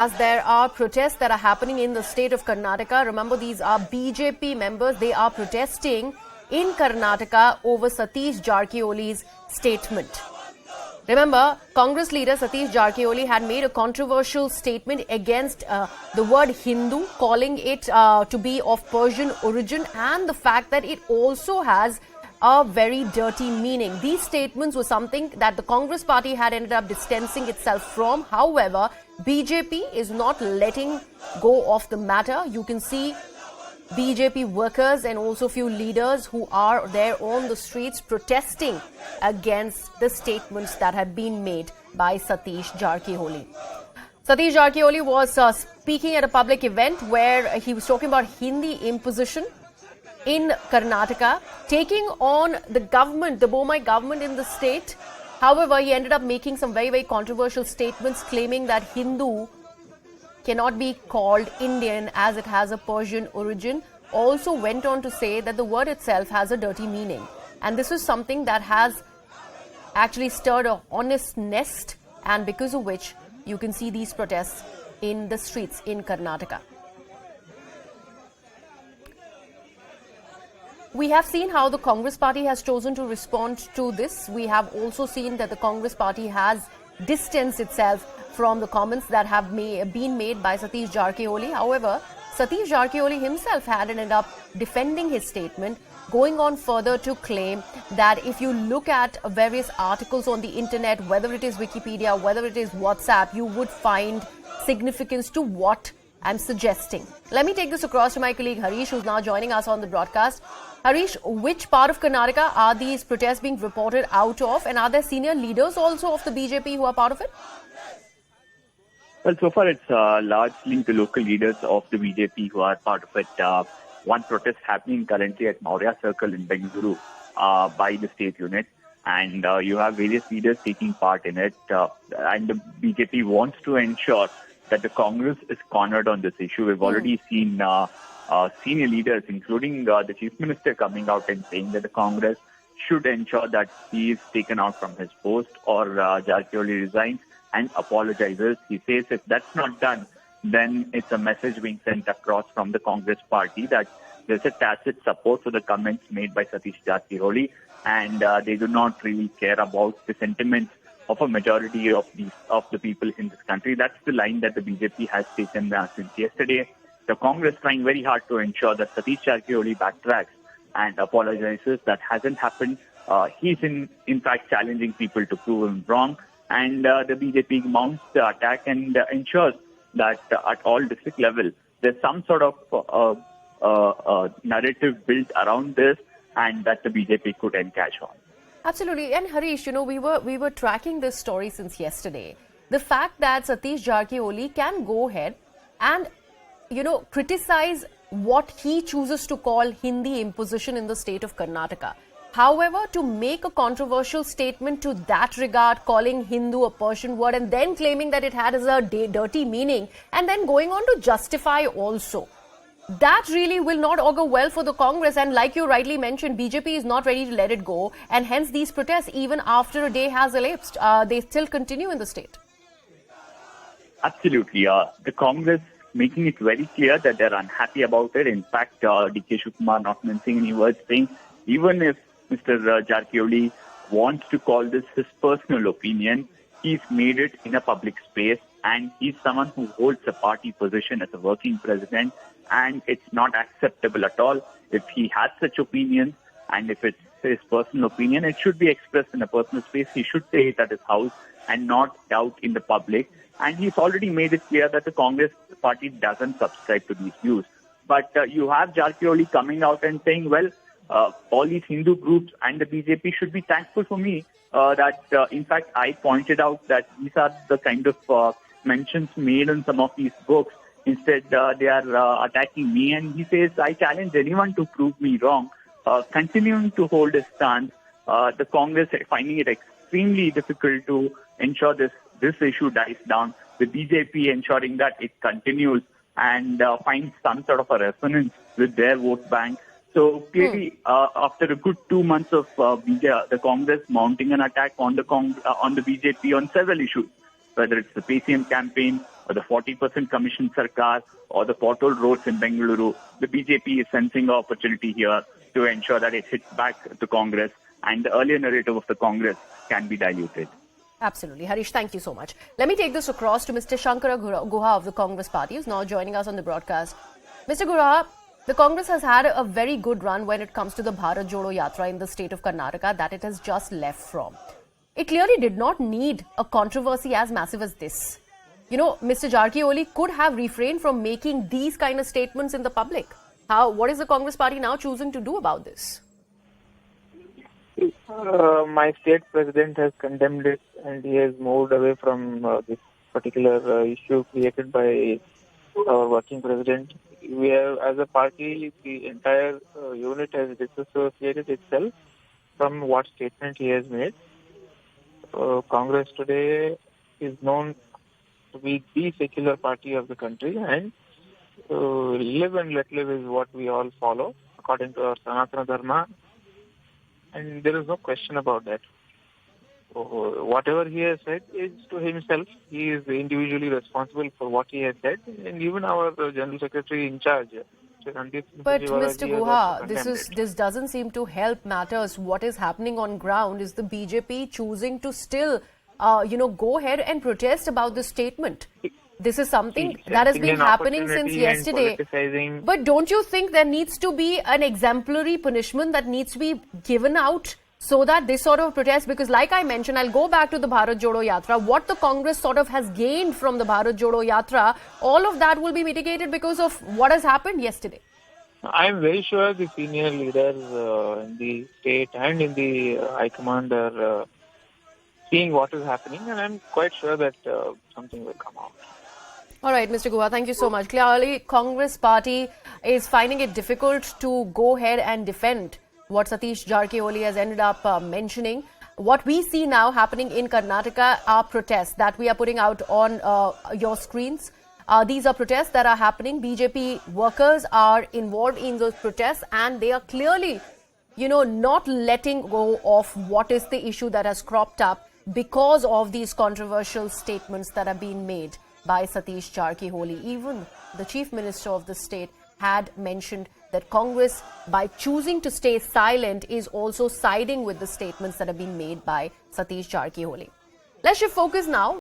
As there are protests that are happening in the state of Karnataka. Remember, these are BJP members. They are protesting in Karnataka over Satish Jarkioli's statement. Remember, Congress leader Satish Jarkioli had made a controversial statement against the word Hindu, calling it to be of Persian origin, and the fact that it also has a very dirty meaning. These statements were something that the Congress party had ended up distancing itself from. However, BJP is not letting go of the matter. You can see BJP workers and also few leaders who are there on the streets protesting against the statements that had been made by Satish Jarkioli. Satish Jarkioli was speaking at a public event where he was talking about Hindi imposition in Karnataka, taking on the government, the Bommai government in the state. However, he ended up making some very, very controversial statements claiming that Hindu cannot be called Indian as it has a Persian origin. Also went on to say that the word itself has a dirty meaning. And this is something that has actually stirred a honest nest, and because of which you can see these protests in the streets in Karnataka. We have seen how the Congress party has chosen to respond to this. We have also seen that the Congress party has distanced itself from the comments that have been made by Satish Jarkioli. However, Satish Jarkioli himself had ended up defending his statement, going on further to claim that if you look at various articles on the internet, whether it is Wikipedia, whether it is WhatsApp, you would find significance to what I'm suggesting. Let me take this across to my colleague Harish, who's now joining us on the broadcast. Harish, which part of Karnataka are these protests being reported out of, and are there senior leaders also of the BJP who are part of it? Well, so far it's largely the local leaders of the BJP who are part of it. One protest happening currently at Maurya Circle in Bengaluru by the state unit, and you have various leaders taking part in it. And the BJP wants to ensure that the Congress is cornered on this issue. We've already seen senior leaders, including the Chief Minister, coming out and saying that the Congress should ensure that he is taken out from his post or Jarkioli resigns and apologizes. He says if that's not done, then it's a message being sent across from the Congress party that there's a tacit support for the comments made by Satish Jarkioli, and they do not really care about the sentiments of a majority of the people in this country. That's the line that the BJP has taken since yesterday. The Congress trying very hard to ensure that Satish Jarkioli backtracks and apologizes. That hasn't happened. He's in fact challenging people to prove him wrong. And the BJP mounts the attack and ensures that at all district level, there's some sort of narrative built around this, and that the BJP could encash on. Absolutely. And Harish, we were tracking this story since yesterday. The fact that Satish Jarkioli can go ahead and criticize what he chooses to call Hindi imposition in the state of Karnataka. However, to make a controversial statement to that regard, calling Hindu a Persian word and then claiming that it has a dirty meaning and then going on to justify also, that really will not augur well for the Congress. And like you rightly mentioned, BJP is not ready to let it go, and hence these protests, even after a day has elapsed, they still continue in the state. Absolutely. The Congress making it very clear that they're unhappy about it. In fact, D.K. Shivakumar not mincing any words, saying even if Mr. Jarkioli wants to call this his personal opinion, he's made it in a public space, and he's someone who holds a party position as a working president, and it's not acceptable at all. If he has such opinions, and if it's his personal opinion, it should be expressed in a personal space. He should say it at his house and not out in the public. And he's already made it clear that the Congress party doesn't subscribe to these views. But you have Jarkioli coming out and saying, well, all these Hindu groups and the BJP should be thankful for me that, in fact, I pointed out that these are the kind of mentions made in some of these books. Instead, they are attacking me. And he says, I challenge anyone to prove me wrong. Continuing to hold his stance, the Congress finding it extremely difficult to ensure this issue dies down. The BJP ensuring that it continues and finds some sort of a resonance with their vote bank. So clearly, after a good 2 months of the Congress mounting an attack on the BJP on several issues, whether it's the PCM campaign or the 40% commission sarkar or the pothole roads in Bengaluru, the BJP is sensing the opportunity here to ensure that it hits back to Congress and the earlier narrative of the Congress can be diluted. Absolutely. Harish, thank you so much. Let me take this across to Mr. Shankara Guha of the Congress Party, who's now joining us on the broadcast. Mr. Guha, the Congress has had a very good run when it comes to the Bharat Jodo Yatra in the state of Karnataka that it has just left from. It clearly did not need a controversy as massive as this. You know, Mr. Jarkioli could have refrained from making these kind of statements in the public. What is the Congress Party now choosing to do about this? My state president has condemned it and he has moved away from this particular issue created by our working president. We have, as a party, the entire unit has disassociated itself from what statement he has made. Congress today is known to be the secular party of the country, and live and let live is what we all follow according to our Sanatana Dharma, and there is no question about that. Whatever he has said is to himself. He is individually responsible for what he has said, and even our General Secretary in charge. But Mr. Guha, this doesn't seem to help matters. What is happening on ground is the BJP choosing to still, go ahead and protest about this statement. This is something that has been happening since yesterday. But don't you think there needs to be an exemplary punishment that needs to be given out so that this sort of protest, because like I mentioned, I'll go back to the Bharat Jodo Yatra, what the Congress sort of has gained from the Bharat Jodo Yatra, all of that will be mitigated because of what has happened yesterday. I'm very sure the senior leaders in the state and in the High Command are seeing what is happening, and I'm quite sure that something will come out. All right, Mr. Guha, thank you so much. Clearly, Congress Party is finding it difficult to go ahead and defend what Satish Jarkioli has ended up mentioning. What we see now happening in Karnataka are protests that we are putting out on your screens. These are protests that are happening. BJP workers are involved in those protests, and they are clearly, not letting go of what is the issue that has cropped up because of these controversial statements that are being made by Satish Jarkioli. Even the Chief Minister of the state had mentioned that Congress, by choosing to stay silent, is also siding with the statements that have been made by Satish Jarkioli. Let's shift focus now.